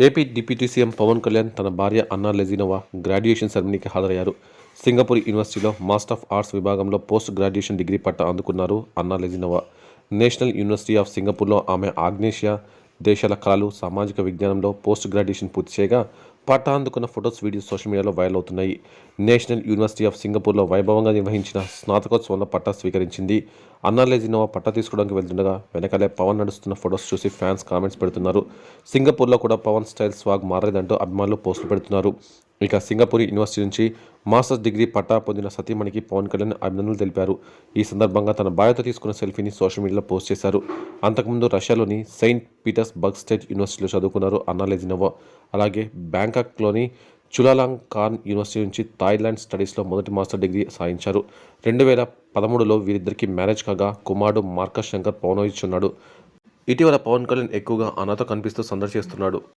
AP deputy CM Pawan Kalyan తన భార్య Anna Lezhneva graduation సెరమనీకి హాజరయ్యారు. సింగపూర్ యూనివర్సిటీలో మాస్టర్ ఆఫ్ ఆర్ట్స్ విభాగంలో పోస్ట్ గ్రాడ్యుయేషన్ డిగ్రీ పట్టా అందుకున్నారు Anna Lezhneva. National university of సింగపూర్లో ఆమె ఆగ్నేసియా దేశాల కళలు, సామాజిక విజ్ఞానంలో పోస్ట్ గ్రాడ్యుయేషన్ పూర్తి చేయగా పట్టా అందుకున్న ఫొటోస్, వీడియోస్ సోషల్ మీడియాలో వైరల్ అవుతున్నాయి. నేషనల్ యూనివర్సిటీ ఆఫ్ సింగపూర్లో వైభవంగా నిర్వహించిన స్నాతకోత్సవంలో పట్టా స్వీకరించింది. అన్నా లెజినోవా పట్టా తీసుకోవడానికి వెళ్తుండగా వెనకాలే పవన్ నడుస్తున్న ఫొటోస్ చూసి ఫ్యాన్స్ కామెంట్స్ పెడుతున్నారు. సింగపూర్లో కూడా పవన్ స్టైల్ స్వాగ్ మారలేదంటూ అభిమానులు పోస్టులు పెడుతున్నారు. ఇక సింగపూర్ యూనివర్సిటీ నుంచి మాస్టర్స్ డిగ్రీ పట్టా పొందిన సతీమణికి పవన్ కళ్యాణ్ అభినందనలు తెలిపారు. ఈ సందర్భంగా తన భార్యతో తీసుకున్న సెల్ఫీని సోషల్ మీడియాలో పోస్ట్ చేశారు. అంతకుముందు రష్యాలోని సెయింట్ పీటర్స్బర్గ్ స్టేట్ యూనివర్సిటీలో చదువుకున్నారు అన్నా లెజినోవా. అలాగే బ్యాంకాక్లోని చులాలాంగ్ ఖాన్ యూనివర్సిటీ నుంచి థాయిలాండ్ స్టడీస్లో మొదటి మాస్టర్ డిగ్రీ సాధించారు. 2013లో వీరిద్దరికీ మ్యారేజ్ కాగా కుమారుడు మార్కస్ శంకర్ పవనోవిచ్ ఉన్నాడు. ఇటీవల పవన్ కళ్యాణ్ ఎక్కువగా అన్నాతో కనిపిస్తూ సందడి చేస్తున్నాడు.